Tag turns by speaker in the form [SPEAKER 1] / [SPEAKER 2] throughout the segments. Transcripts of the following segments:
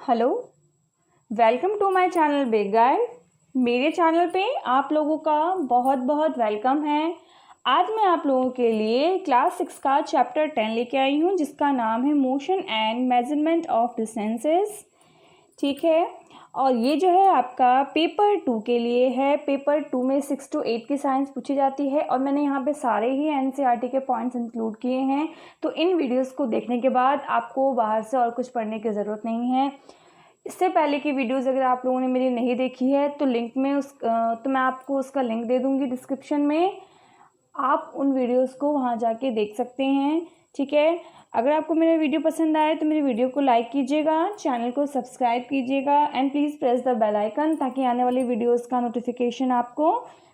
[SPEAKER 1] Hello, welcome to my channel big guide. मेरे channel पे आप लोगों का बहुत बहुत वेलकम है। आज मैं आप लोगों के लिए क्लास 6 का चैप्टर 10 लेके आई हूँ, जिसका नाम है motion and measurement of distances. ठीक है, और ये जो है आपका पेपर 2 के लिए है। पेपर 2 में 6 to 8 की साइंस पूछी जाती है और मैंने यहाँ पे सारे ही एनसीईआरटी के पॉइंट्स इंक्लूड किए हैं। तो इन वीडियोस को देखने के बाद आपको बाहर से और कुछ पढ़ने की ज़रूरत नहीं है। इससे पहले की वीडियोस अगर आप लोगों ने मेरी नहीं देखी है तो तो मैं आपको उसका लिंक दे दूँगी डिस्क्रिप्शन में। आप उन वीडियोस को वहाँ जाके देख सकते हैं। ठीक है, अगर आपको मेरा वीडियो पसंद आए तो मेरे वीडियो को लाइक कीजिएगा, चैनल को सब्सक्राइब कीजिएगा and please press the bell icon, ताकि आने वाली वीडियोस का नोटिफिकेशन आपको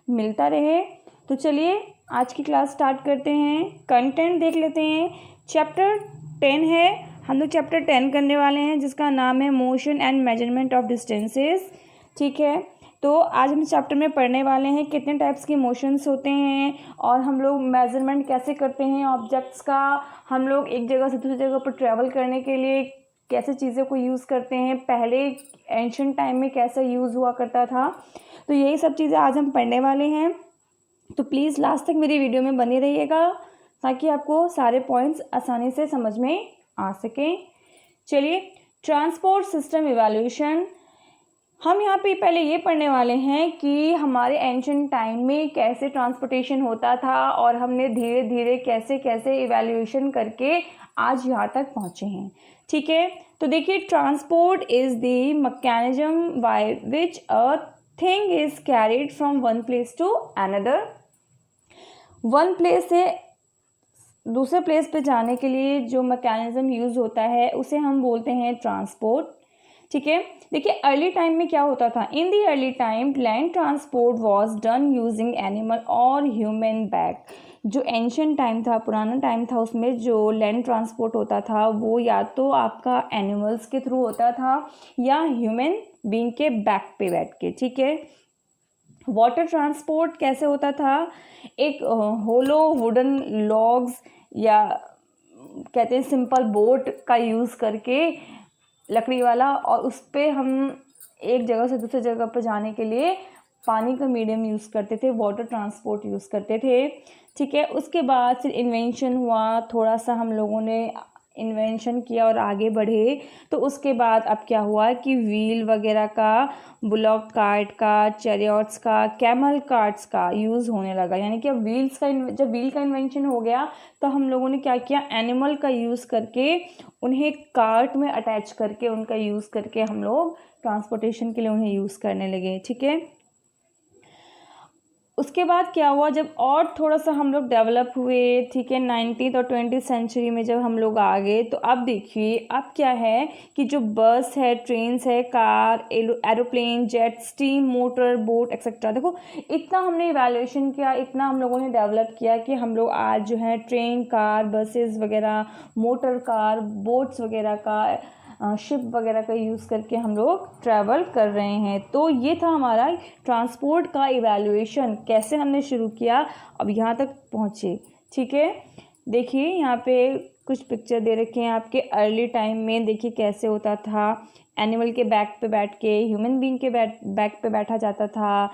[SPEAKER 1] मिलता रहे। तो चलिए आज की क्लास स्टार्ट करते हैं। कंटेंट देख लेते हैं। चैप्टर 10 है, हम लोग चैप्टर 10 करने वाले हैं, जिसका नाम है motion and measurement of distances. ठीक है, तो आज हम चैप्टर में पढ़ने वाले हैं कितने टाइप्स के मोशंस होते हैं और हम लोग मेजरमेंट कैसे करते हैं ऑब्जेक्ट्स का। हम लोग एक जगह से दूसरी जगह पर ट्रैवल करने के लिए कैसे चीज़ों को यूज़ करते हैं, पहले एंशिएंट टाइम में कैसा यूज़ हुआ करता था। तो यही सब चीज़ें आज हम पढ़ने वाले हैं। तो प्लीज़ लास्ट तक मेरी वीडियो में बने रहिएगा, ताकि आपको सारे पॉइंट्स आसानी से समझ में आ सकें। चलिए, ट्रांसपोर्ट सिस्टम इवैल्यूएशन। हम यहाँ पे पहले ये पढ़ने वाले हैं कि हमारे एंशिएंट टाइम में कैसे ट्रांसपोर्टेशन होता था और हमने धीरे धीरे कैसे कैसे इवैल्यूएशन करके आज यहाँ तक पहुँचे हैं। ठीक है, तो देखिए, transport is the mechanism by which a thing is carried from one place to another. One place से दूसरे प्लेस पे जाने के लिए जो मैकेनिज्म यूज़ होता है उसे हम बोलते हैं ट्रांसपोर्ट। ठीक है, देखिए अर्ली टाइम में क्या होता था। In the early time land transport was done using animal और ह्यूमन बैक। जो एंशिएंट टाइम था, पुराना टाइम था, उसमें जो लैंड ट्रांसपोर्ट होता था वो या तो आपका एनिमल्स के थ्रू होता था या ह्यूमन बीइंग के बैक पे बैठ के। ठीक है, वाटर ट्रांसपोर्ट कैसे होता था। एक होलो वुडन लॉग्स या कहते हैं सिंपल बोट का यूज़ करके, लकड़ी वाला, और उस पर हम एक जगह से दूसरी जगह पर जाने के लिए पानी का मीडियम यूज़ करते थे, वाटर ट्रांसपोर्ट यूज़ करते थे। ठीक है, उसके बाद फिर इन्वेंशन हुआ, थोड़ा सा हम लोगों ने इन्वेंशन किया और आगे बढ़े। तो उसके बाद अब क्या हुआ कि व्हील वगैरह का, बुलॉक कार्ट का, चैरियट्स का, कैमल कार्ट्स का यूज़ होने लगा। यानी कि अब जब व्हील का इन्वेंशन हो गया तो हम लोगों ने क्या किया, एनिमल का यूज़ करके उन्हें कार्ट में अटैच करके उनका यूज़ करके हम लोग ट्रांसपोर्टेशन के लिए उन्हें यूज़ करने लगे। ठीक है, उसके बाद क्या हुआ, जब और थोड़ा सा हम लोग डेवलप हुए, ठीक है, 19th और 20th सेंचुरी में जब हम लोग आ गए, तो अब देखिए अब क्या है कि जो बस है, ट्रेन्स है, car, aeroplane, jet, steam motor, boat etcetera, देखो इतना हमने इवैल्यूएशन किया, इतना हम लोगों ने डेवलप किया कि हम लोग आज जो है ट्रेन, कार, बसेस वगैरह, मोटर कार, बोट्स वगैरह का, शिप वगैरह का यूज़ करके हम लोग ट्रैवल कर रहे हैं। तो ये था हमारा ट्रांसपोर्ट का इवैल्यूएशन, कैसे हमने शुरू किया, अब यहाँ तक पहुँचे। ठीक है, देखिए यहाँ पे कुछ पिक्चर दे रखे हैं आपके। अर्ली टाइम में देखिए कैसे होता था, एनिमल के बैक पे बैठ के ह्यूमन बीइंग के बैक पे बैठा जाता था।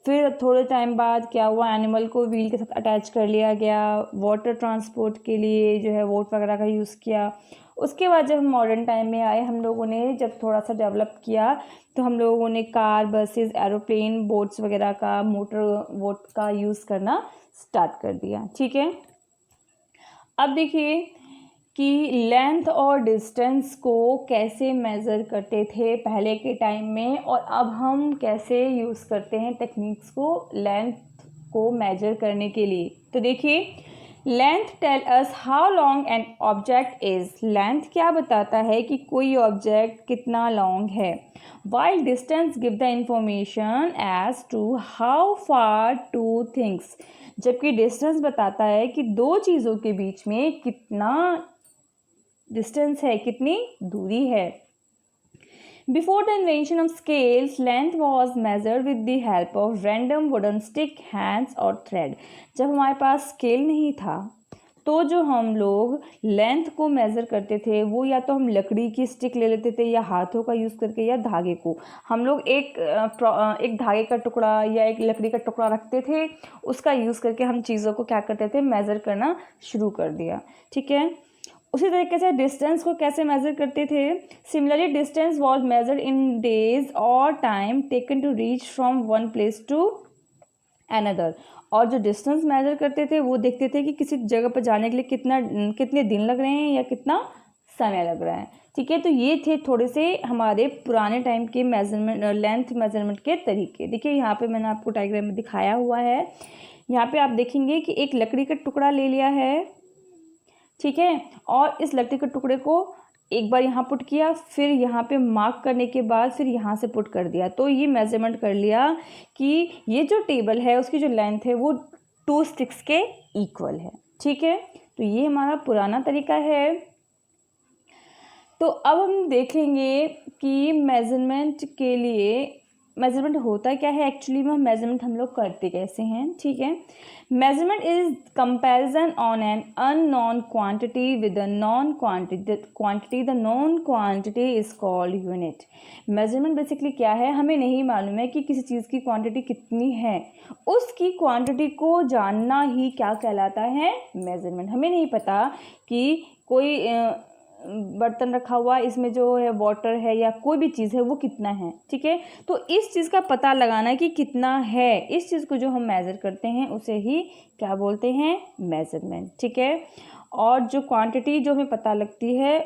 [SPEAKER 1] फिर थोड़े टाइम बाद क्या हुआ, एनिमल को व्हील के साथ अटैच कर लिया गया। वाटर ट्रांसपोर्ट के लिए जो है बोट वगैरह का यूज़ किया। उसके बाद जब हम मॉडर्न टाइम में आए, हम लोगों ने जब थोड़ा सा डेवलप किया तो हम लोगों ने कार, बसेस, एरोप्लेन, बोट्स वगैरह का, मोटर बोट का यूज़ करना स्टार्ट कर दिया। ठीक है, अब देखिए कि लेंथ और डिस्टेंस को कैसे मेज़र करते थे पहले के टाइम में, और अब हम कैसे यूज़ करते हैं टेक्निक्स को लेंथ को मेजर करने के लिए। तो देखिए, length tell us how long an object is. Length क्या बताता है कि कोई ऑब्जेक्ट कितना लॉन्ग है। While distance give the information as to how far two things. जबकि डिस्टेंस बताता है कि दो चीज़ों के बीच में कितना डिस्टेंस है, कितनी दूरी है। Before the invention of scales, length was measured with the help of random wooden stick, hands और thread. जब हमारे पास स्केल नहीं था तो जो हम लोग लेंथ को मेज़र करते थे वो या तो हम लकड़ी की स्टिक ले लेते थे या हाथों का यूज़ करके या धागे को। हम लोग एक धागे का टुकड़ा या एक लकड़ी का टुकड़ा रखते थे, उसका यूज़ करके हम चीज़ों को क्या करते थे, मेज़र करना शुरू कर दिया। ठीक है। उसी तरीके से डिस्टेंस को कैसे मेज़र करते थे। Similarly distance was measured in days और time taken to reach from one place to another. और जो डिस्टेंस मेजर करते थे वो देखते थे कि किसी जगह पर जाने के लिए कितने दिन लग रहे हैं या कितना समय लग रहा है। ठीक है, तो ये थे थोड़े से हमारे पुराने टाइम के मेजरमेंट, लेंथ मेजरमेंट के तरीके। देखिए यहाँ पे मैंने आपको डायग्राम में दिखाया हुआ है। यहाँ पे आप देखेंगे कि एक लकड़ी का टुकड़ा ले लिया है, ठीक है, और इस लकड़ी के टुकड़े को एक बार यहाँ पुट किया, फिर यहाँ पे मार्क करने के बाद फिर यहाँ से पुट कर दिया, तो ये मेजरमेंट कर लिया कि ये जो टेबल है उसकी जो लेंथ है वो 2 स्टिक्स के इक्वल है। ठीक है, तो ये हमारा पुराना तरीका है। तो अब हम देखेंगे कि मेजरमेंट के लिए मेजरमेंट होता क्या है एक्चुअली में, मेजरमेंट हम लोग करते कैसे हैं। ठीक है, measurement is comparison on an unknown quantity with a non quantity. The non quantity is called unit. Measurement basically क्या है, हमें नहीं मालूम है कि किसी चीज़ की क्वांटिटी कितनी है, उसकी क्वांटिटी को जानना ही क्या कहलाता है, मेजरमेंट। हमें नहीं पता कि कोई बर्तन रखा हुआ, इसमें जो है वाटर है या कोई भी चीज़ है वो कितना है। ठीक है, तो इस चीज़ का पता लगाना कि कितना है, इस चीज़ को जो हम मेज़र करते हैं उसे ही क्या बोलते हैं, मेज़रमेंट। ठीक है, और जो क्वांटिटी जो हमें पता लगती है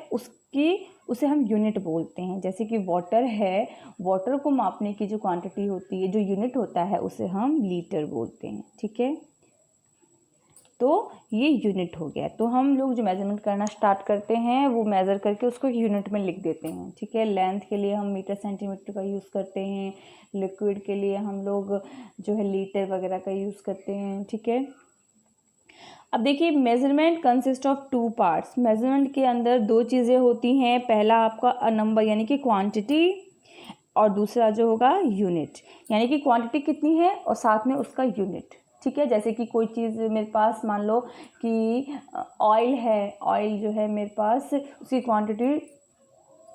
[SPEAKER 1] उसे हम यूनिट बोलते हैं। जैसे कि वाटर है, वाटर को मापने की जो क्वांटिटी होती है, जो यूनिट होता है, उसे हम लीटर बोलते हैं। ठीक है, तो ये यूनिट हो गया। तो हम लोग जो मेजरमेंट करना स्टार्ट करते हैं वो मेज़र करके उसको यूनिट में लिख देते हैं। ठीक है, लेंथ के लिए हम मीटर सेंटीमीटर का यूज़ करते हैं, लिक्विड के लिए हम लोग जो है लीटर वगैरह का यूज़ करते हैं। ठीक है, अब देखिए measurement consist of 2 parts. Measurement के अंदर 2 चीज़ें होती हैं, पहला आपका नंबर यानी कि क्वांटिटी, और दूसरा जो होगा यूनिट, यानी कि क्वांटिटी कितनी है और साथ में उसका यूनिट। ठीक है, जैसे कि कोई चीज़ मेरे पास, मान लो कि ऑयल है, ऑयल जो है मेरे पास, उसकी क्वांटिटी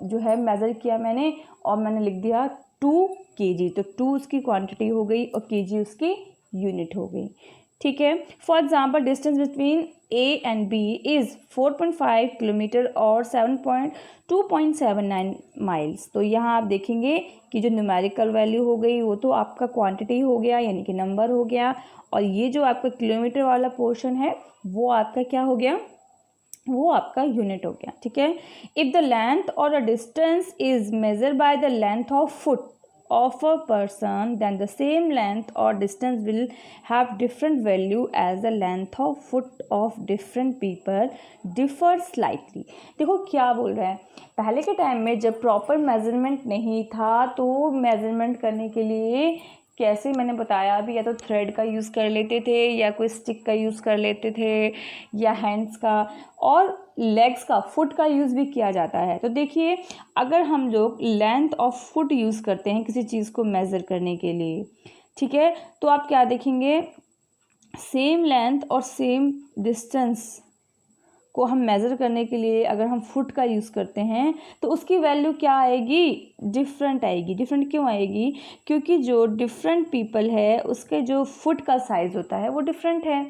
[SPEAKER 1] जो है मेज़र किया मैंने और मैंने लिख दिया 2 kg, तो 2 उसकी क्वांटिटी हो गई और kg उसकी यूनिट हो गई। ठीक है, for example distance between A and B is 4.5 kilometre और 2.79 माइल्स। तो यहाँ आप देखेंगे कि जो न्यूमेरिकल वैल्यू हो गई वो तो आपका क्वांटिटी हो गया, यानी कि नंबर हो गया, और ये जो आपका किलोमीटर वाला पोर्शन है वो आपका क्या हो गया, वो आपका यूनिट हो गया। ठीक है, इफ़ द लेंथ और the distance is measure by the length of foot of a person, then the same length or distance will have different value as the length of foot of different people differ slightly। देखो क्या बोल रहा है, पहले के time में जब proper measurement नहीं था तो मेजरमेंट करने के लिए कैसे, मैंने बताया अभी, या तो थ्रेड का यूज़ कर लेते थे या कोई स्टिक का यूज़ कर लेते थे या हैंड्स का, और लेग्स का, फुट का यूज़ भी किया जाता है। तो देखिए अगर हम लोग लेंथ ऑफ फुट यूज़ करते हैं किसी चीज़ को मेज़र करने के लिए, ठीक है, तो आप क्या देखेंगे, सेम लेंथ और सेम डिस्टेंस को हम मेज़र करने के लिए अगर हम फुट का यूज़ करते हैं तो उसकी वैल्यू क्या आएगी, डिफरेंट आएगी। डिफरेंट क्यों आएगी, क्योंकि जो डिफरेंट पीपल है उसके जो फुट का साइज़ होता है वो डिफरेंट है।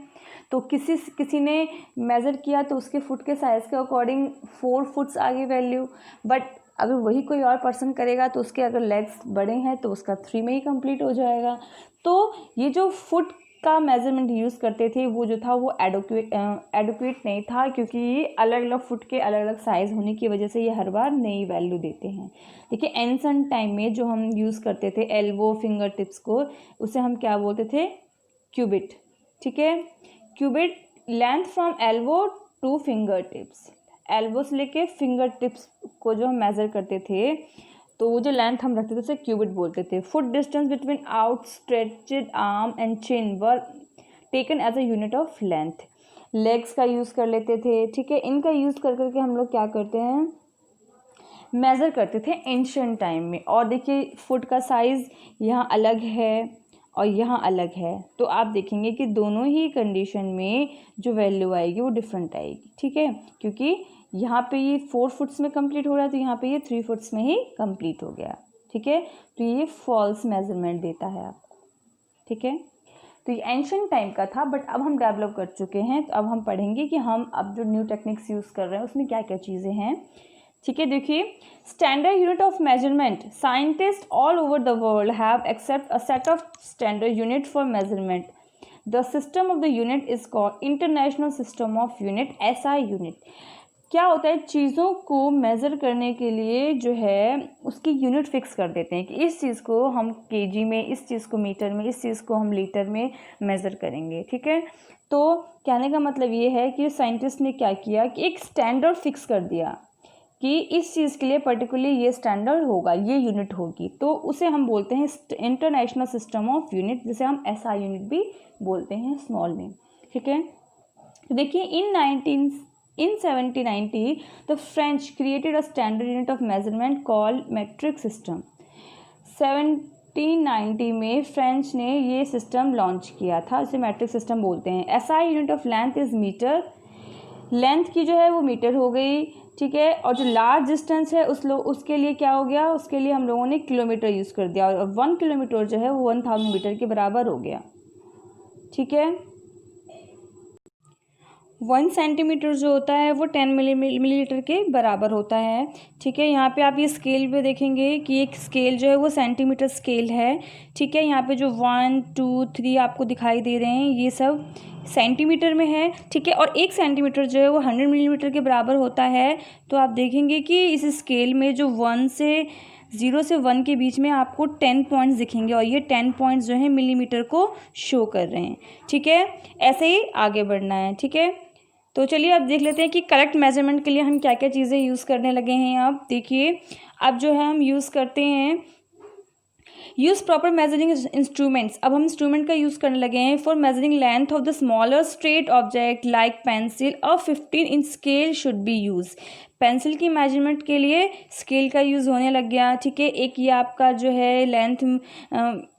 [SPEAKER 1] तो किसी ने मेज़र किया तो उसके फुट के साइज़ के अकॉर्डिंग 4 फुट्स आ गई वैल्यू, बट अगर वही कोई और पर्सन करेगा तो उसके अगर लेग्स बड़े हैं तो उसका 3 में ही कंप्लीट हो जाएगा। तो ये जो फुट का मेज़रमेंट यूज़ करते थे वो जो था वो एडुक्वेट नहीं था, क्योंकि ये अलग अलग फुट के अलग अलग साइज़ होने की वजह से ये हर बार नई वैल्यू देते हैं। देखिए एंसेंट टाइम में जो हम यूज़ करते थे एल्बो फिंगर टिप्स को, उसे हम क्या बोलते थे, क्यूबिट। ठीक है, cubit length from elbow to finger tips, elbow से लेके फिंगर टिप्स को जो हम मेज़र करते थे तो वो जो लेंथ हम रखते थे उसे क्यूबिट बोलते थे। Foot distance between outstretched arm and chin were taken as a unit of length. Legs का यूज़ कर लेते थे। ठीक है, इनका यूज़ कर करके हम लोग क्या करते हैं, मेज़र करते थे एंशिएंट टाइम में। और देखिए फुट का साइज़ यहाँ अलग है और यहाँ अलग है, तो आप देखेंगे कि दोनों ही कंडीशन में जो वैल्यू आएगी वो डिफरेंट आएगी, ठीक है, क्योंकि यहाँ पे ये 4 फुट्स में कंप्लीट हो रहा है तो यहाँ पे ये 3 फुट्स में ही कंप्लीट हो गया, ठीक है। तो ये फॉल्स मेजरमेंट देता है आपको, ठीक है। तो ये एंशिएंट टाइम का था, बट अब हम डेवलप कर चुके हैं, तो अब हम पढ़ेंगे कि हम अब जो न्यू टेक्निक्स यूज़ कर रहे हैं उसमें क्या क्या चीज़ें हैं, ठीक है। देखिए, standard unit of measurement, scientist all over the world have accept a set of standard unit for measurement. The system of the unit is called international system of unit, SI unit. क्या होता है, चीज़ों को measure करने के लिए जो है उसकी यूनिट फिक्स कर देते हैं कि इस चीज़ को हम केजी में, इस चीज़ को मीटर में, इस चीज़ को हम लीटर में मेज़र करेंगे, ठीक है। तो कहने का मतलब ये है कि साइंटिस्ट ने क्या किया कि एक स्टैंडर्ड फिक्स कर दिया कि इस चीज़ के लिए पर्टिकुलरली ये स्टैंडर्ड होगा, ये यूनिट होगी, तो उसे हम बोलते हैं इंटरनेशनल सिस्टम ऑफ यूनिट, जिसे हम SI यूनिट भी बोलते हैं स्मॉल में, ठीक है। तो देखिए, in 1790 the French created a standard unit of measurement called metric system। 1790 में फ्रेंच ने ये सिस्टम लॉन्च किया था, इसे मेट्रिक सिस्टम बोलते हैं। SI unit of length is meter, length की जो है वो मीटर हो गई, ठीक है। और जो लार्ज डिस्टेंस है उसके लिए क्या हो गया, उसके लिए हम लोगों ने किलोमीटर यूज़ कर दिया, और 1 किलोमीटर जो है वो 1000 मीटर के बराबर हो गया, ठीक है। 1 सेंटीमीटर जो होता है वो 10 मिलीलीटर के बराबर होता है, ठीक है। यहाँ पे आप ये स्केल पे देखेंगे कि एक स्केल जो है वो सेंटीमीटर स्केल है, ठीक है। यहाँ पे जो 1 2 3 आपको दिखाई दे रहे हैं ये सब सेंटीमीटर में है, ठीक है। और 1 सेंटीमीटर जो है वो 100 मिलीमीटर के बराबर होता है। तो आप देखेंगे कि इस स्केल में जो 0 से 1 के बीच में आपको 10 पॉइंट्स दिखेंगे, और ये 10 पॉइंट्स जो है मिलीमीटर को शो कर रहे हैं, ठीक है। ऐसे ही आगे बढ़ना है, ठीक है। तो चलिए अब देख लेते हैं कि करेक्ट मेजरमेंट के लिए हम क्या क्या चीज़ें यूज़ करने लगे हैं। अब देखिए, अब जो है हम यूज़ करते हैं यूज़ प्रॉपर मेजरिंग इंस्ट्रूमेंट्स। अब हम इंस्ट्रूमेंट का यूज़ करने लगे हैं for measuring length of the smaller straight object like pencil. A 15 inch scale should be use. Pencil की मेजरमेंट के लिए स्केल का यूज़ होने लग गया, ठीक है। एक ये आपका जो है लेंथ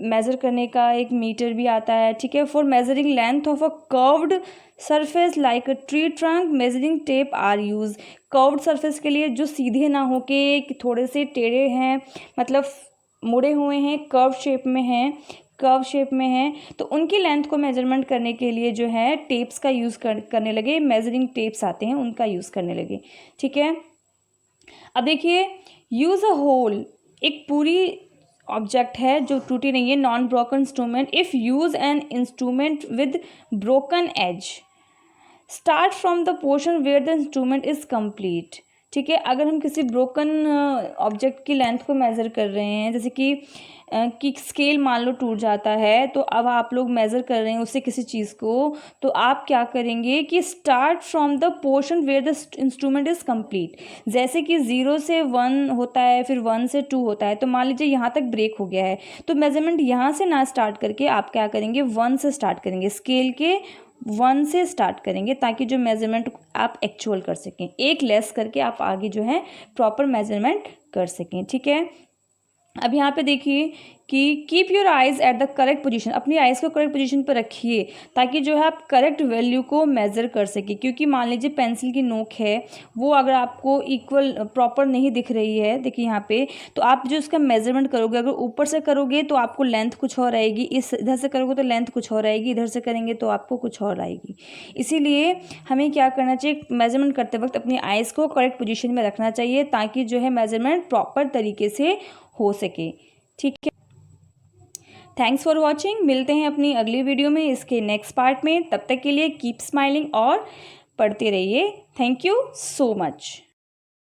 [SPEAKER 1] मेज़र करने का एक मीटर भी आता है, ठीक है। For measuring length of a curved surface like a tree trunk measuring tape are use. Curved surface के लिए जो सीधे ना होके थोड़े से टेढ़े हैं, मतलब मुड़े हुए हैं, कर्व शेप में हैं, तो उनकी लेंथ को मेजरमेंट करने के लिए जो है टेप्स का यूज़ करने लगे, मेजरिंग टेप्स आते हैं उनका यूज़ करने लगे, ठीक है। अब देखिए, यूज़ अ होल, एक पूरी ऑब्जेक्ट है जो टूटी नहीं है, non broken instrument. If use an instrument with broken edge, start from the portion where the instrument is complete, ठीक है। अगर हम किसी ब्रोकन ऑब्जेक्ट की लेंथ को मेज़र कर रहे हैं, जैसे कि स्केल मान लो टूट जाता है, तो अब आप लोग मेज़र कर रहे हैं उससे किसी चीज़ को, तो आप क्या करेंगे कि start from the portion where the instrument is complete. जैसे कि 0 से 1 होता है, फिर 1 से 2 होता है, तो मान लीजिए यहाँ तक ब्रेक हो गया है, तो मेजरमेंट यहाँ से ना स्टार्ट करके आप क्या करेंगे, 1 से स्टार्ट करेंगे, स्केल के 1 से स्टार्ट करेंगे, ताकि जो मेजरमेंट आप एक्चुअल कर सकें, एक लेस करके आप आगे जो है प्रॉपर मेजरमेंट कर सकें, ठीक है। अब यहाँ पे देखिए कि keep your eyes at the correct position, अपनी आइज़ को करेक्ट पोजीशन पर रखिए, ताकि जो है आप करेक्ट वैल्यू को मेज़र कर सकें। क्योंकि मान लीजिए पेंसिल की नोक है, वो अगर आपको इक्वल प्रॉपर नहीं दिख रही है, देखिए यहाँ पे, तो आप जो उसका मेज़रमेंट करोगे, अगर ऊपर से करोगे तो आपको लेंथ कुछ और आएगी, इधर से करोगे तो लेंथ कुछ और आएगी, इधर से करेंगे तो आपको कुछ और आएगी। इसीलिए हमें क्या करना चाहिए, मेज़रमेंट करते वक्त अपनी आइज़ को करेक्ट पोजीशन में रखना चाहिए, ताकि जो है मेज़रमेंट प्रॉपर तरीके से हो सके, ठीक है। Thanks for watching. मिलते हैं अपनी अगली वीडियो में इसके नेक्स्ट पार्ट में। तब तक के लिए कीप स्माइलिंग और पढ़ते रहिए। Thank you so much.